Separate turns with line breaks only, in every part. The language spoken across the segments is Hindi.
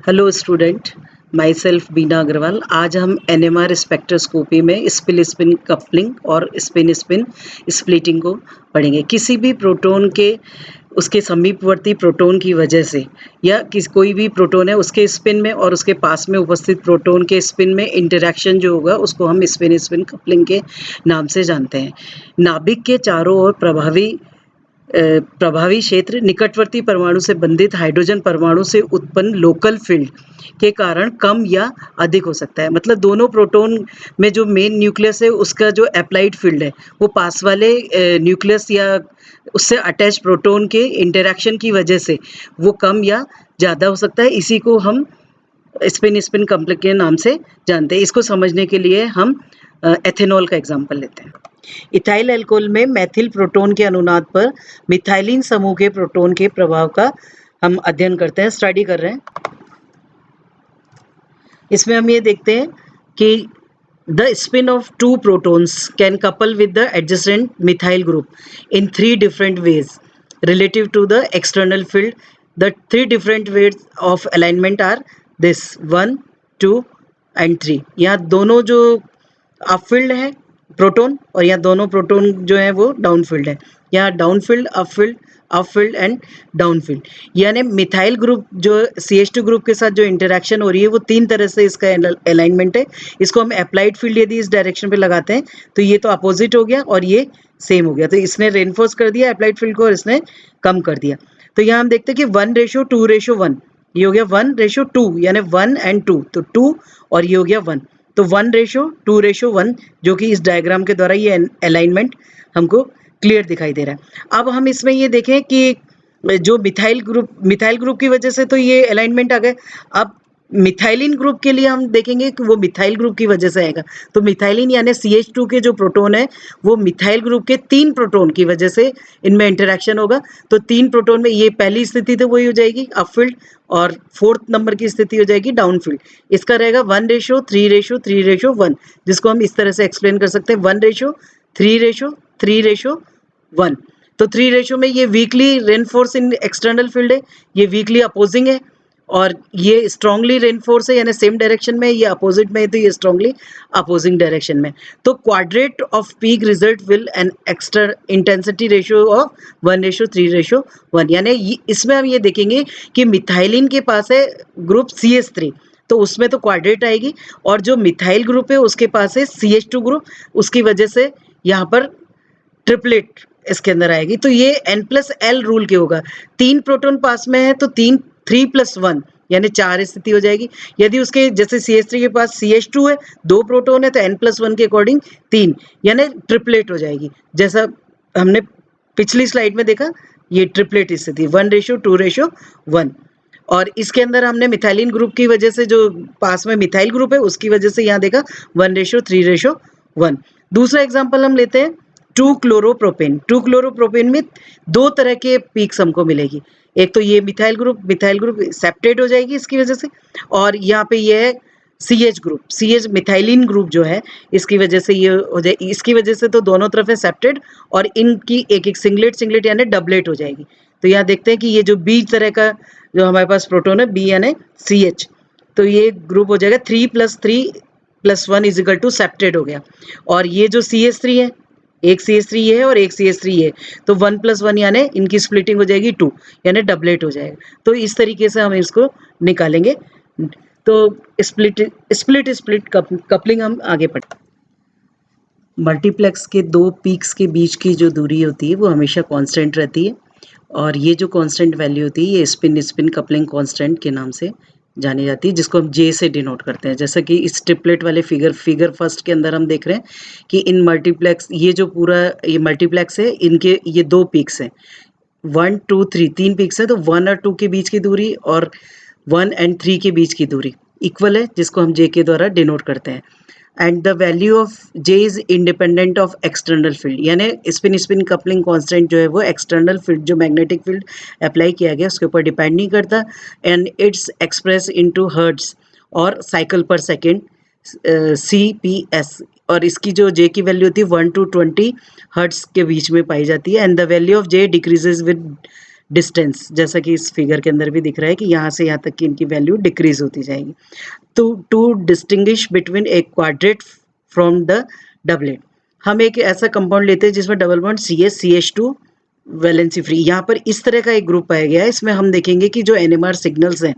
हेलो स्टूडेंट, माई सेल्फ बीना अग्रवाल। आज हम एनएमआर स्पेक्ट्रोस्कोपी में स्पिन स्पिन कपलिंग और स्पिन स्पिन स्प्लिटिंग को पढ़ेंगे। किसी भी प्रोटॉन के उसके समीपवर्ती प्रोटॉन की वजह से या कोई भी प्रोटॉन है उसके स्पिन में और उसके पास में उपस्थित प्रोटॉन के स्पिन में इंटरेक्शन जो होगा उसको हम स्पिन स्पिन कपलिंग के नाम से जानते हैं। नाभिक के चारों ओर प्रभावी क्षेत्र निकटवर्ती परमाणु से बंधित हाइड्रोजन परमाणु से उत्पन्न लोकल फील्ड के कारण कम या अधिक हो सकता है। मतलब दोनों प्रोटॉन में जो मेन न्यूक्लियस है उसका जो अप्लाइड फील्ड है वो पास वाले न्यूक्लियस या उससे अटैच प्रोटॉन के इंटरेक्शन की वजह से वो कम या ज़्यादा हो सकता है। इसी को हम स्पिन स्पिन कॉम्प्लेक्स के नाम से जानते हैं। इसको समझने के लिए हम एथेनॉल का एग्जाम्पल लेते हैं। इथाइल अल्कोहल में मैथिल प्रोटॉन के अनुनाद पर मिथाइलिन समूह के प्रोटॉन के प्रभाव का हम अध्ययन करते हैं, स्टडी कर रहे हैं। इसमें हम ये देखते हैं कि the spin of two protons can couple with the adjacent methyl group in 3 different ways relative to the external field. The 3 different ways of alignment are this 1, 2 and 3. यहाँ दोनों जो अपफील्ड है प्रोटॉन और यहाँ दोनों प्रोटॉन जो है वो डाउनफील्ड है। यहाँ डाउनफील्ड, अपफील्ड एंड डाउनफील्ड। यानी मिथाइल ग्रुप जो CH2 ग्रुप के साथ जो इंटरेक्शन हो रही है वो 3 तरह से इसका अलाइनमेंट है। इसको हम अप्लाइड फील्ड यदि इस डायरेक्शन पे लगाते हैं तो ये तो अपोजिट हो गया और ये सेम हो गया। तो इसने रेनफोर्स कर दिया अप्लाइड फील्ड को और इसने कम कर दिया। तो यहाँ हम देखते हैं कि 1:2:1, ये हो गया 1:2 यानी 1 and 2, तो 2 और ये हो गया 1, तो 1:2:1 जो कि इस डायग्राम के द्वारा ये अलाइनमेंट हमको क्लियर दिखाई दे रहा है। अब हम इसमें ये देखें कि जो मिथाइल ग्रुप की वजह से तो ये अलाइनमेंट आ गए। अब मिथाइलिन ग्रुप के लिए हम देखेंगे कि वो मिथाइल ग्रुप की वजह से आएगा। तो मिथाइलिन यानी CH2 के जो प्रोटॉन है वो मिथाइल ग्रुप के 3 प्रोटॉन की वजह से इनमें इंटरेक्शन होगा। तो 3 प्रोटॉन में ये पहली स्थिति तो वही हो जाएगी अपफील्ड और 4th नंबर की स्थिति हो जाएगी डाउनफील्ड। इसका रहेगा 1:3:3:1, जिसको हम इस तरह से एक्सप्लेन कर सकते हैं 1:3:3:1। तो 3 रेशो में ये वीकली रेनफोर्स इन एक्सटर्नल फील्ड है, ये वीकली अपोजिंग है और ये स्ट्रांगली रेनफोर्स है यानी सेम डायरेक्शन में, ये अपोजिट में है तो ये स्ट्रांगली अपोजिंग डायरेक्शन में। तो quartet of peak result will an extra intensity ratio of 1:3:1। यानी इसमें हम ये देखेंगे कि मिथाइलिन के पास है ग्रुप CH3 तो उसमें तो क्वाड्रेट आएगी और जो मिथाइल ग्रुप है उसके पास है CH2 ग्रुप, उसकी वजह से यहाँ पर ट्रिपलेट इसके अंदर आएगी। तो ये N+L रूल के होगा। 3 प्रोटॉन पास में है तो 3+1 यानी 4 स्थिति हो जाएगी। यदि उसके जैसे CH3 के पास CH2 है, 2 प्रोटॉन है तो N+1 के अकॉर्डिंग 3 यानी ट्रिपलेट हो जाएगी। जैसा हमने पिछली स्लाइड में देखा ये ट्रिपलेट स्थिति 1:2:1। और इसके अंदर हमने मिथाइलिन ग्रुप की वजह से जो पास में मिथाइल ग्रुप है उसकी वजह से यहाँ देखा 1:3:1। दूसरा एग्जाम्पल हम लेते हैं 2-क्लोरोप्रोपेन में 2 तरह के पीक्स हमको मिलेगी। एक तो ये मिथाइल ग्रुप सेप्टेट हो जाएगी इसकी वजह से, और यहाँ पे ये है CH मिथाइलिन ग्रुप जो है इसकी वजह से ये हो जाएगी। इसकी वजह से तो दोनों तरफ है सेप्टेड और इनकी एक सिंगलेट यानी डबलेट हो जाएगी। तो यहाँ देखते हैं कि ये जो B तरह का जो हमारे पास प्रोटॉन है B यानी CH, तो ये ग्रुप हो जाएगा 3+3+1 = सेप्टेड हो गया। और ये जो CH3 है, एक CH3 ये है और एक CH3 ये है, तो 1+1 यानी इनकी स्प्लिटिंग हो जाएगी 2 यानी डबलेट हो जाएगा। तो इस तरीके से हम इसको निकालेंगे। तो स्प्लिट कपलिंग हम आगे पढ़ते। मल्टीप्लेक्स के 2 पीक्स के बीच की जो दूरी होती है वो हमेशा कांस्टेंट रहती है और ये जो कांस्टेंट वैल्यू होती है ये स्पिन कपलिंग कांस्टेंट के नाम से जानी जाती है, जिसको हम J से डिनोट करते हैं। जैसा कि इस ट्रिपलेट वाले फिगर फर्स्ट के अंदर हम देख रहे हैं कि इन मल्टीप्लेक्स ये जो पूरा ये मल्टीप्लेक्स है इनके ये 2 पीक्स हैं, 1 2 3 3 पीक्स है। तो 1 और 2 के बीच की दूरी और 1 and 3 के बीच की दूरी इक्वल है, जिसको हम J के द्वारा डिनोट करते हैं। And the value of J is independent of external field, यानी स्पिन कपलिंग कांस्टेंट जो है वो एक्सटर्नल फील्ड जो मैग्नेटिक फील्ड अप्लाई किया गया उसके ऊपर डिपेंड नहीं करता। And it's express into hertz और साइकिल पर सेकेंड CPS, और इसकी जो J की वैल्यू होती है 1 to 20 हर्ट्ज के बीच में पाई जाती है। And the value of J decreases with distance, जैसा कि इस फिगर के अंदर भी दिख रहा है कि यहाँ से यहाँ तक की इनकी वैल्यू डिक्रीज होती जाएगी। To distinguish between a quartet from the doublet, हम एक ऐसा कंपाउंड लेते हैं जिसमें double bond CH valency free, यहाँ पर इस तरह का एक ग्रुप पाया गया है। इसमें हम देखेंगे कि जो NMR सिग्नल्स हैं,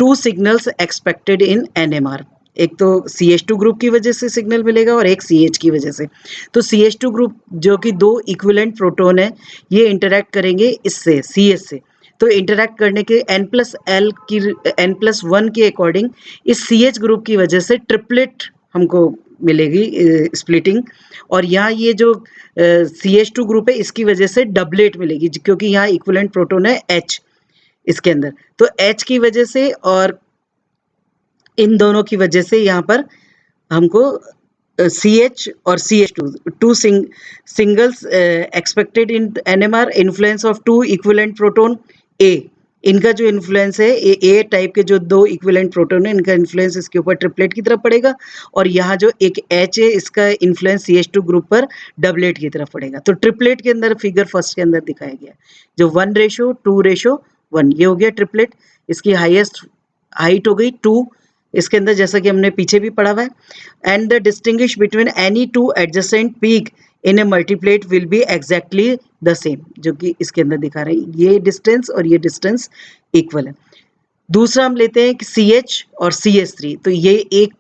2 सिग्नल्स एक्सपेक्टेड इन NMR, एक तो CH2 ग्रुप की वजह से सिग्नल मिलेगा और एक CH की वजह से। तो CH2 ग्रुप जो कि 2 इक्विवेलेंट प्रोटॉन है, ये इंटरैक्ट करेंगे इससे CH से। तो इंटरैक्ट करने के N+1 के अकॉर्डिंग इस CH ग्रुप की वजह से ट्रिपलेट हमको मिलेगी स्प्लिटिंग, और यहाँ ये जो CH2 ग्रुप है इसकी वजह से डबलेट मिलेगी, क्योंकि यहाँ इक्विवेलेंट प्रोटॉन है H इसके अंदर। तो H की वजह से और इन दोनों की वजह से यहाँ पर हमको CH और CH2 singles expected in NMR, influence of 2 equivalent proton A, इनका जो इन्फ्लुएंस है ए टाइप के जो 2 इक्विवेलेंट प्रोटॉन है, इनका इन्फ्लुएंस इसके ऊपर ट्रिपलेट की तरफ पड़ेगा, और यहाँ जो एक H है इसका इन्फ्लुएंस CH2 ग्रुप पर डबलेट की तरफ पड़ेगा। तो ट्रिपलेट के अंदर फिगर फर्स्ट के अंदर दिखाया गया जो 1:2:1, ये हो गया ट्रिपलेट। इसकी हाईएस्ट हाइट हो गई 2 इसके अंदर, जैसा कि हमने पीछे भी पढ़ा हुआ है। And the distinguish between any 2 adjacent peak in a multiplet will be exactly the same, जो कि इसके अंदर दिखा रहे हैं, ये डिस्टेंस और ये डिस्टेंस इक्वल है। दूसरा हम लेते हैं कि CH और CH3, तो ये एक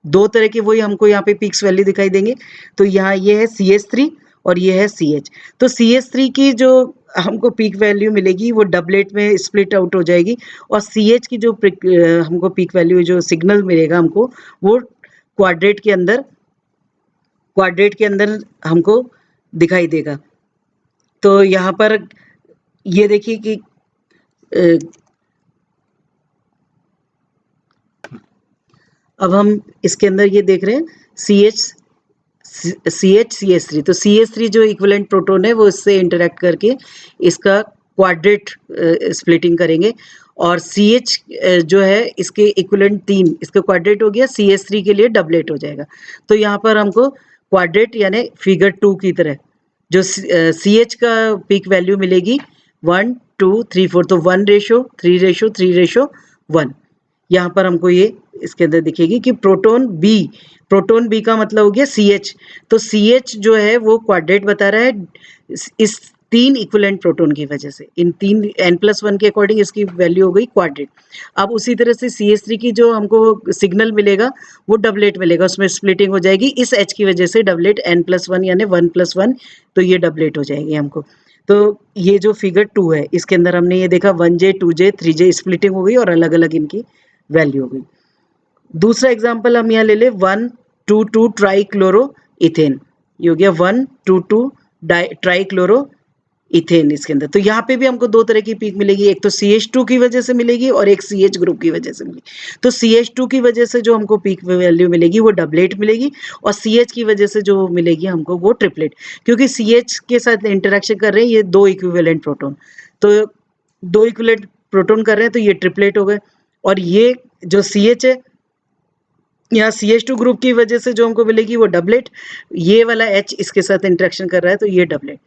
दो तरह के वही हमको यहाँ पे पीक्स वैल्यू दिखाई देंगे। तो यहाँ ये है CH3 और ये है CH। तो CH3 की जो हमको पीक वैल्यू मिलेगी वो डबलेट में स्प्लिट आउट हो जाएगी, और CH की जो हमको पीक वैल्यू जो सिग्नल मिलेगा हमको वो क्वाड्रेट के अंदर हमको दिखाई देगा। तो यहाँ पर ये देखिए कि अब हम इसके अंदर ये देख रहे हैं CH CH3, तो CH3 जो इक्विवेलेंट प्रोटॉन है वो इससे इंटरेक्ट करके इसका क्वाड्रेट स्प्लिटिंग करेंगे, और CH जो है इसके इक्विवेलेंट 3, इसका क्वाड्रेट हो गया, CH3 के लिए डबलेट हो जाएगा। तो यहाँ पर हमको क्वाड्रेट यानी फिगर 2 की तरह जो CH का पीक वैल्यू मिलेगी 1 2 3 4, तो 1:3:3:1 यहाँ पर हमको ये इसके अंदर दिखेगी कि प्रोटॉन बी का मतलब हो गया CH। तो CH जो है वो क्वाड्रेट बता रहा है इस 3 इक्विवेलेंट प्रोटॉन की वजह से, इन 3 N+1 के अकॉर्डिंग इसकी वैल्यू हो गई क्वाड्रेट। अब उसी तरह से CH3 की जो हमको सिग्नल मिलेगा वो डबलेट मिलेगा, उसमें स्प्लिटिंग हो जाएगी इस H की वजह से, डबलेट N+1 यानी 1+1, तो ये डबलेट हो जाएगी हमको। तो ये जो फिगर 2 है इसके अंदर हमने ये देखा 1J 2J 3J स्प्लिटिंग हो गई और अलग अलग इनकी वैल्यू हो गई। दूसरा एग्जांपल हम यहाँ ले ले 1:2:2 ट्राइक्लोरो इथेन, ये हो गया 1:2:2 ट्राइक्लोरो इथेन इसके अंदर। तो यहाँ पे भी हमको दो तरह की पीक मिलेगी, एक तो CH2 की वजह से मिलेगी और एक CH ग्रुप की वजह से मिलेगी। तो CH2 की वजह से जो हमको पीक वैल्यू मिलेगी वो डबलेट मिलेगी, और CH की वजह से जो मिलेगी हमको वो ट्रिपलेट, क्योंकि CH के साथ इंटरेक्शन कर रहे हैं ये 2 इक्विवेलेंट प्रोटॉन, तो 2 इक्विवेलेंट प्रोटॉन कर रहे हैं तो ये ट्रिपलेट हो गए। और ये जो CH है यहाँ CH2 ग्रुप की वजह से जो हमको मिलेगी वो डबलेट, ये वाला H इसके साथ इंटरेक्शन कर रहा है तो ये डबलेट।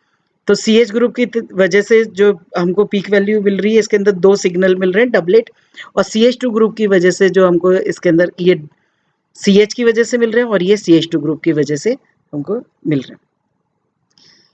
तो CH ग्रुप की वजह से जो हमको पीक वैल्यू मिल रही है इसके अंदर 2 सिग्नल मिल रहे हैं डबलेट, और CH2 ग्रुप की वजह से जो हमको इसके अंदर ये CH की वजह से मिल रहे हैं और ये CH2 ग्रुप की वजह से हमको मिल रहे हैं।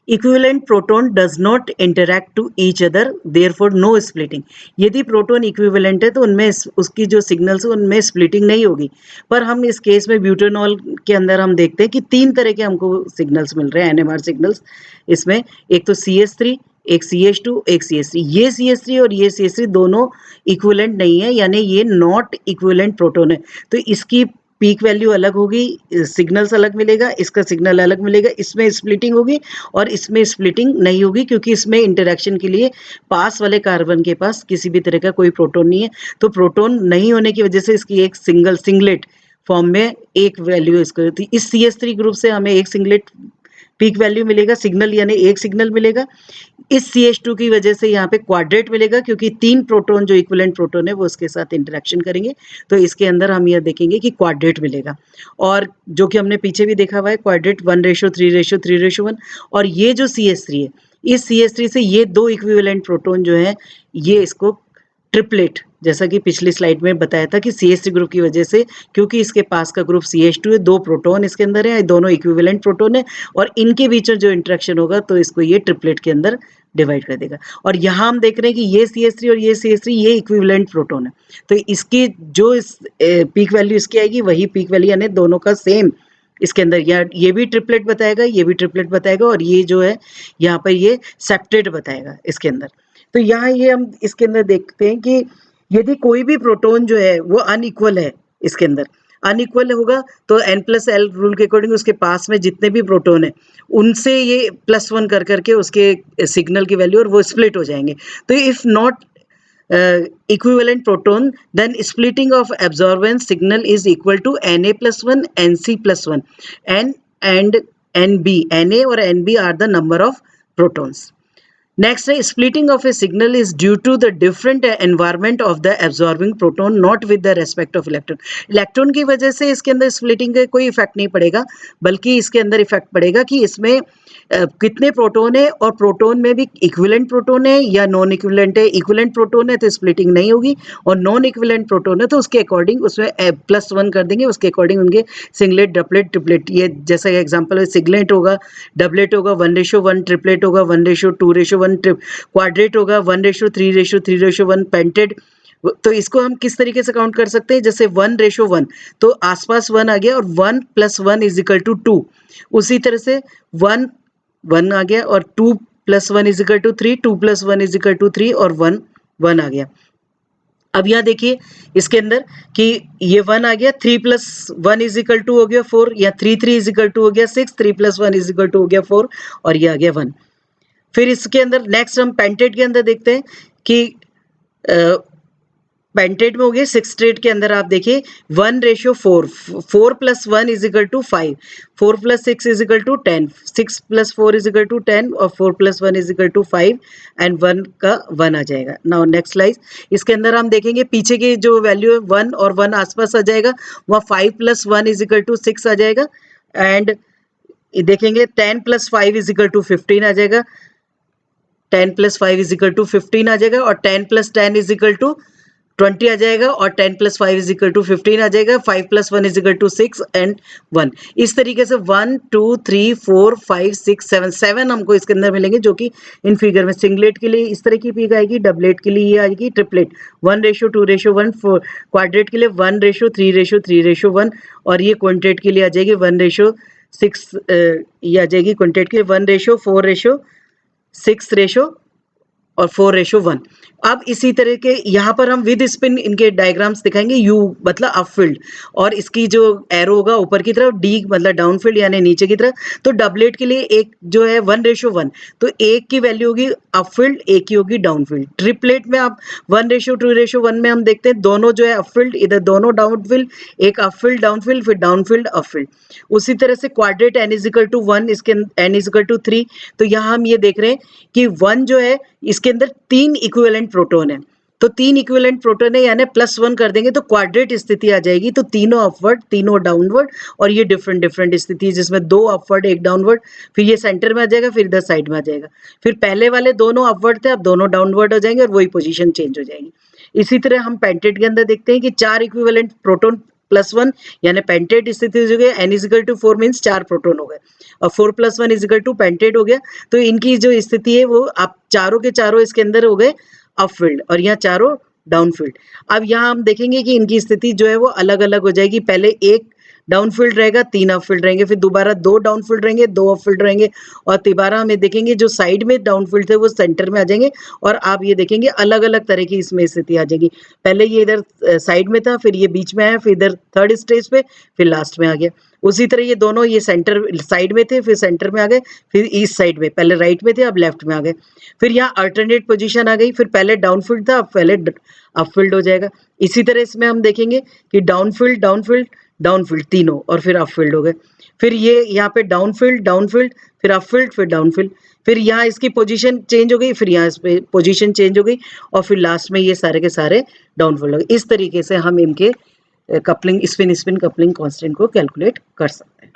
Equivalent proton does not interact to each other, therefore no splitting. यदि प्रोटॉन इक्विवेलेंट है तो उनमें उसकी जो सिग्नल्स है उनमें स्प्लिटिंग नहीं होगी। पर हम इस केस में ब्यूटेनॉल के अंदर हम देखते हैं कि 3 तरह के हमको सिग्नल्स मिल रहे हैं, NMR सिग्नल्स। इसमें एक तो CH3, एक CH2, एक CH3। ये CH3 और ये CH3 दोनों इक्विवेलेंट नहीं है, यानी ये नॉट इक्विवेलेंट प्रोटॉन है। तो इसकी पीक वैल्यू अलग होगी, सिग्नल्स अलग मिलेगा, इसका सिग्नल अलग मिलेगा, इसमें स्प्लिटिंग होगी और इसमें स्प्लिटिंग नहीं होगी, क्योंकि इसमें इंटरेक्शन के लिए पास वाले कार्बन के पास किसी भी तरह का कोई प्रोटॉन नहीं है। तो प्रोटॉन नहीं होने की वजह से इसकी एक सिंगलेट फॉर्म में एक वैल्यू इसको होती है। इस CH3 ग्रुप से हमें एक सिंगलेट पीक वैल्यू मिलेगा, सिग्नल यानी एक सिग्नल मिलेगा। इस CH2 की वजह से यहाँ पे क्वाड्रेट मिलेगा, क्योंकि 3 प्रोटॉन जो इक्विवेलेंट प्रोटॉन है वो उसके साथ इंटरेक्शन करेंगे, तो इसके अंदर हम यह देखेंगे कि क्वाड्रेट मिलेगा। और जो कि हमने पीछे भी देखा हुआ है क्वाड्रेट 1:3:3:1, और ये जो CH3 है इस CH3 से ये 2 इक्विवेलेंट प्रोटॉन जो है ये इसको ट्रिपलेट, जैसा कि पिछली स्लाइड में बताया था कि CH3 ग्रुप की वजह से, क्योंकि इसके पास का ग्रुप CH2 है, 2 प्रोटॉन इसके अंदर है, दोनों इक्विवेलेंट प्रोटॉन है और इनके बीच में जो इंटरेक्शन होगा तो इसको ये ट्रिपलेट के अंदर डिवाइड कर देगा। और यहाँ हम देख रहे हैं कि ये CH3 और ये CH3 ये इक्विवेलेंट प्रोटॉन है, तो इसकी जो इस पीक वैल्यू इसकी आएगी वही पीक वैल्यू, यानी दोनों का सेम इसके अंदर, या ये भी ट्रिपलेट बताएगा, ये भी ट्रिपलेट बताएगा और ये जो है यहाँ पर ये सेप्टेट बताएगा इसके अंदर। तो यहाँ ये हम इसके अंदर देखते हैं कि यदि कोई भी प्रोटॉन जो है वो अनइक्वल है, इसके अंदर अनइक्वल होगा तो N+L रूल के अकॉर्डिंग उसके पास में जितने भी प्रोटॉन है उनसे ये +1 कर करके उसके सिग्नल की वैल्यू और वो स्प्लिट हो जाएंगे। तो if not equivalent proton, then splitting of absorbance signal is equal to Na+1 Nc+1, N and Nb. Na or Nb are the number of protons. Next, splitting of a signal is due to the different environment of the absorbing proton, not with the respect of electron. Electron की वजह से इसके अंदर स्प्लिटिंग का कोई इफेक्ट नहीं पड़ेगा, बल्कि इसके अंदर इफेक्ट पड़ेगा कि इसमें कितने प्रोटॉन है और प्रोटॉन में भी इक्विवेलेंट प्रोटॉन है या नॉन इक्विवेलेंट है। इक्विवेलेंट प्रोटॉन है तो स्प्लिटिंग नहीं होगी और नॉन इक्विवेलेंट प्रोटॉन है तो उसके अकॉर्डिंग उसमें +1 कर देंगे, उसके अकॉर्डिंग उनके सिंगलेट, डबलेट, ट्रिपलेट, ये जैसा एग्जांपल है सिंगलेट होगा, डबलेट होगा 1:1, ट्रिपलेट होगा 1:2:1, क्वाड्रेट होगा 1:3:3:1, पेंटेड। तो इसको हम किस तरीके से काउंट कर सकते हैं, जैसे 1:1 तो आसपास 1 आ गया और 1 + 1 = 2। उसी तरह से 1 आ गया और 2 + 1 = 3, 2 + 1 = 3 और 1 1 आ गया। अब यहाँ देखिए इसके अंदर कि ये 1 आ गया, 3 + 1 = हो गया 4, या 3 3 = हो गया 6, 3 + 1 = हो गया 4 और ये आ गया 1। फिर इसके अंदर नेक्स्ट हम पेंटेड के अंदर देखते हैं कि पेंटेड में हो गए। सिक्सटेट के अंदर आप देखिए 1:4, 4 + 1 = 5, 4 + 6 = 10, 6 + 4 = 10 और 4 + 1 = 5 एंड 1 का 1 आ जाएगा। नाउ नेक्स्ट स्लाइड, इसके अंदर हम देखेंगे पीछे की जो वैल्यू है 1 और 1 आसपास आ जाएगा, वह 5 + 1 = 6 आ जाएगा एंड देखेंगे 10 + 5 = 15 आ जाएगा, 10 + 5 = 15 आ जाएगा और 10 + 10 = 20 आ जाएगा और 10 + 5 = 15 आ जाएगा, 5 + 1 = 6 एंड 1। इस तरीके से 1 2 3 4 5 6 7 हमको इसके अंदर मिलेंगे, जो कि इन फिगर में सिंगलेट के लिए इस तरह की पीक आएगी, डबलेट के लिए ये आएगी, ट्रिपलेट 1:2:1, क्वाड्रेट के लिए 1:3:3:1 और ये क्विंटेट के लिए आ जाएगी 1:6, ये आ जाएगी क्विंटेट के 1:4:6 और 4:1। अब इसी तरह के यहाँ पर हम विद स्पिन इनके डायग्राम्स दिखाएंगे, U मतलब अपफील्ड और इसकी जो एरो होगा ऊपर की तरफ, D मतलब डाउनफील्ड यानी नीचे की तरफ। तो डबलेट के लिए एक जो है 1:1, तो एक की वैल्यू होगी अपफील्ड, एक की होगी डाउनफील्ड। ट्रिपलेट में आप 1:2:1 में हम देखते हैं दोनों जो है अपफील्ड, इधर दोनों डाउनफील्ड, एक अपफील्ड डाउनफील्ड फिर डाउनफील्ड अपफील्ड। उसी तरह से क्वाड्रेट N = 1, इसके N = 3। तो यहाँ हम ये देख रहे हैं कि 1 जो है इसके अंदर 3 इक्विवेलेंट प्रोटॉन है, तो 3 इक्विवेलेंट प्रोटॉन है यानी +1 कर देंगे तो क्वाड्रेट स्थिति आ जाएगी, तो तीनों अपवर्ड तीनों डाउनवर्ड और ये डिफरेंट स्थिति जिसमें 2 अपवर्ड 1 डाउनवर्ड, फिर ये सेंटर में आ जाएगा, फिर इधर साइड में आ जाएगा, फिर पहले वाले दोनों अपवर्ड थे अब दोनों डाउनवर्ड हो जाएंगे और वही पोजीशन चेंज हो जाएगी। इसी तरह हम पेंटेट के अंदर देखते हैं कि 4 इक्विवेलेंट प्रोटॉन +1 यानी पेंटेट स्थिति हो गई, N = 4 मीन्स 4 प्रोटॉन हो गए और 4 + 1 = पेंटेट हो गया। तो इनकी जो स्थिति है वो आप चारों के चारों इसके अंदर हो गए अपफील्ड और यहाँ चारों डाउनफील्ड। अब यहाँ हम देखेंगे कि इनकी स्थिति जो है वो अलग अलग हो जाएगी, पहले एक डाउनफील्ड रहेगा, 3 अपफील्ड रहेंगे, फिर दोबारा 2 डाउनफील्ड रहेंगे, 2 अपफील्ड रहेंगे और दोबारा हमें देखेंगे जो साइड में डाउनफील्ड थे वो सेंटर में आ जाएंगे और आप ये देखेंगे अलग अलग तरह की इसमें स्थिति आ जाएगी। पहले ये इधर साइड में था, फिर ये बीच में आया, फिर इधर थर्ड स्टेज पे, फिर लास्ट में आ गया। उसी तरह ये दोनों ये सेंटर साइड में थे, फिर सेंटर में आ गए, फिर ईस्ट साइड में, पहले राइट में थे अब लेफ्ट में आ गए, फिर यहाँ अल्टरनेट पोजीशन आ गई, फिर पहले डाउनफील्ड था अब पहले अपफील्ड हो जाएगा। इसी तरह इसमें हम देखेंगे कि डाउनफील्ड डाउनफील्ड डाउनफील्ड तीनों और फिर अपफील्ड हो गए, फिर ये यहाँ पे डाउनफील्ड डाउनफील्ड फिर अपफील्ड फिर डाउनफील्ड, फिर यहाँ इसकी पोजीशन चेंज हो गई, फिर यहाँ इस पे पोजीशन चेंज हो गई और फिर लास्ट में ये सारे के सारे डाउनफील्ड हो गए। इस तरीके से हम इनके कपलिंग स्पिन कपलिंग कांस्टेंट को कैलकुलेट कर सकते हैं।